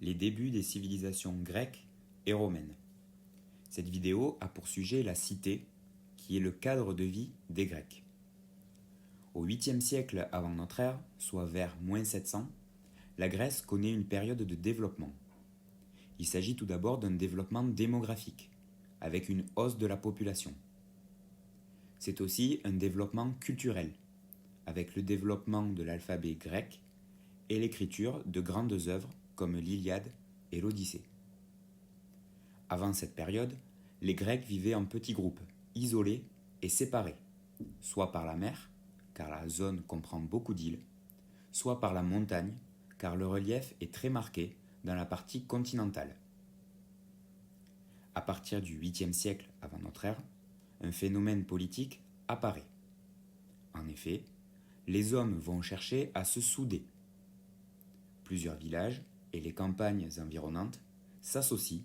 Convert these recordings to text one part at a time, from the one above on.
les débuts des civilisations grecques et romaines. Cette vidéo a pour sujet la cité, qui est le cadre de vie des Grecs. Au 8e siècle avant notre ère, soit vers -700, la Grèce connaît une période de développement. Il s'agit tout d'abord d'un développement démographique, avec une hausse de la population. C'est aussi un développement culturel, avec le développement de l'alphabet grec et l'écriture de grandes œuvres comme l'Iliade et l'Odyssée. Avant cette période, les Grecs vivaient en petits groupes, isolés et séparés, soit par la mer, car la zone comprend beaucoup d'îles, soit par la montagne, car le relief est très marqué dans la partie continentale. À partir du 8e siècle avant notre ère, un phénomène politique apparaît. En effet, les hommes vont chercher à se souder. Plusieurs villages et les campagnes environnantes s'associent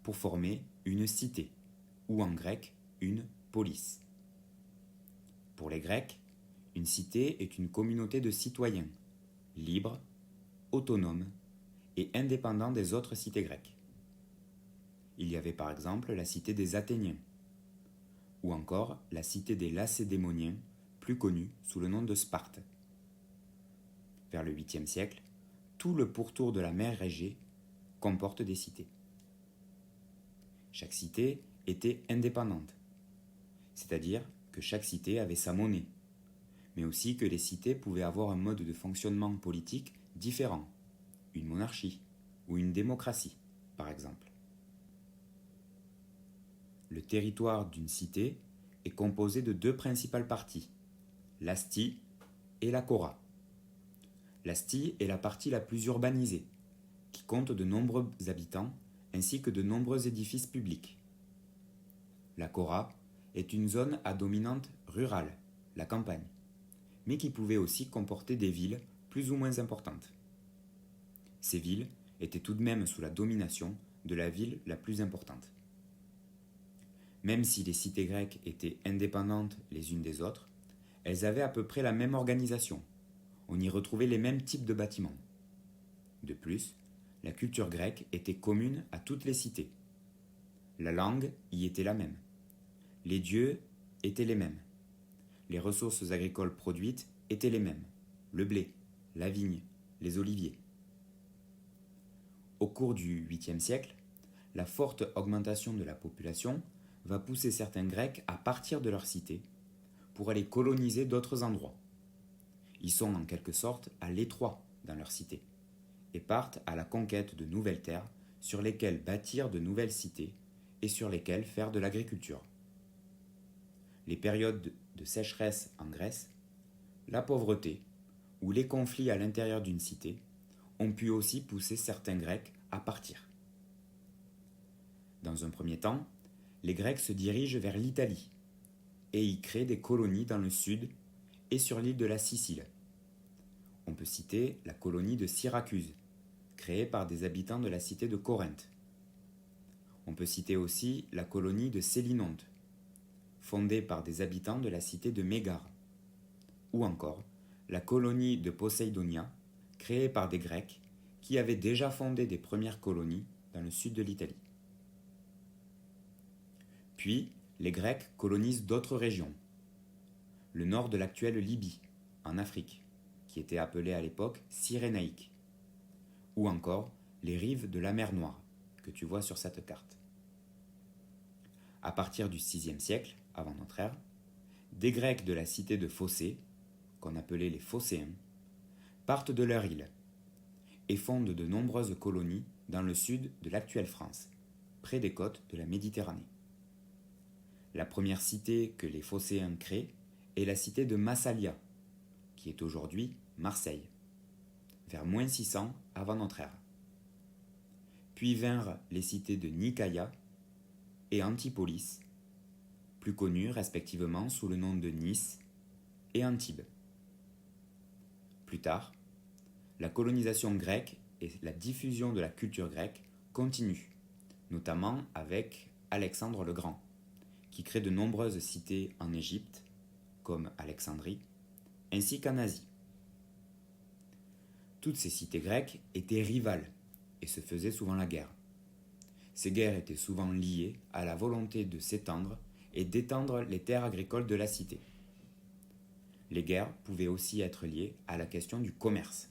pour former une cité, ou en grec, une polis. Pour les Grecs, une cité est une communauté de citoyens, libres, autonomes et indépendants des autres cités grecques. Il y avait par exemple la cité des Athéniens, ou encore la cité des Lacédémoniens, plus connue sous le nom de Sparte. Vers le 8e siècle, tout le pourtour de la mer Égée comporte des cités. Chaque cité était indépendante, c'est-à-dire que chaque cité avait sa monnaie, mais aussi que les cités pouvaient avoir un mode de fonctionnement politique différent, une monarchie ou une démocratie, par exemple. Le territoire d'une cité est composé de deux principales parties, l'Astie et la Chora. L'Astie est la partie la plus urbanisée, qui compte de nombreux habitants ainsi que de nombreux édifices publics. La Chora est une zone à dominante rurale, la campagne, mais qui pouvait aussi comporter des villes plus ou moins importantes. Ces villes étaient tout de même sous la domination de la ville la plus importante. Même si les cités grecques étaient indépendantes les unes des autres, elles avaient à peu près la même organisation. On y retrouvait les mêmes types de bâtiments. De plus, la culture grecque était commune à toutes les cités. La langue y était la même. Les dieux étaient les mêmes. Les ressources agricoles produites étaient les mêmes. Le blé, la vigne, les oliviers. Au cours du 8e siècle, la forte augmentation de la population va pousser certains Grecs à partir de leur cité pour aller coloniser d'autres endroits. Ils sont en quelque sorte à l'étroit dans leur cité et partent à la conquête de nouvelles terres sur lesquelles bâtir de nouvelles cités et sur lesquelles faire de l'agriculture. Les périodes de sécheresse en Grèce, la pauvreté ou les conflits à l'intérieur d'une cité ont pu aussi pousser certains Grecs à partir. Dans un premier temps, les Grecs se dirigent vers l'Italie et y créent des colonies dans le sud et sur l'île de la Sicile. On peut citer la colonie de Syracuse, créée par des habitants de la cité de Corinthe. On peut citer aussi la colonie de Sélinonte, fondée par des habitants de la cité de Mégare. Ou encore la colonie de Poseidonia, créée par des Grecs qui avaient déjà fondé des premières colonies dans le sud de l'Italie. Puis, les Grecs colonisent d'autres régions. Le nord de l'actuelle Libye, en Afrique, qui était appelée à l'époque Cyrénaïque. Ou encore les rives de la mer Noire, que tu vois sur cette carte. À partir du 6e siècle, avant notre ère, des Grecs de la cité de Phocée, qu'on appelait les Phocéens, partent de leur île et fondent de nombreuses colonies dans le sud de l'actuelle France, près des côtes de la Méditerranée. La première cité que les Phocéens créent est la cité de Massalia, qui est aujourd'hui Marseille, vers -600 avant notre ère. Puis vinrent les cités de Nicaïa et Antipolis, plus connues respectivement sous le nom de Nice et Antibes. Plus tard, la colonisation grecque et la diffusion de la culture grecque continuent, notamment avec Alexandre le Grand, qui crée de nombreuses cités en Égypte, comme Alexandrie, ainsi qu'en Asie. Toutes ces cités grecques étaient rivales et se faisaient souvent la guerre. Ces guerres étaient souvent liées à la volonté de s'étendre et d'étendre les terres agricoles de la cité. Les guerres pouvaient aussi être liées à la question du commerce.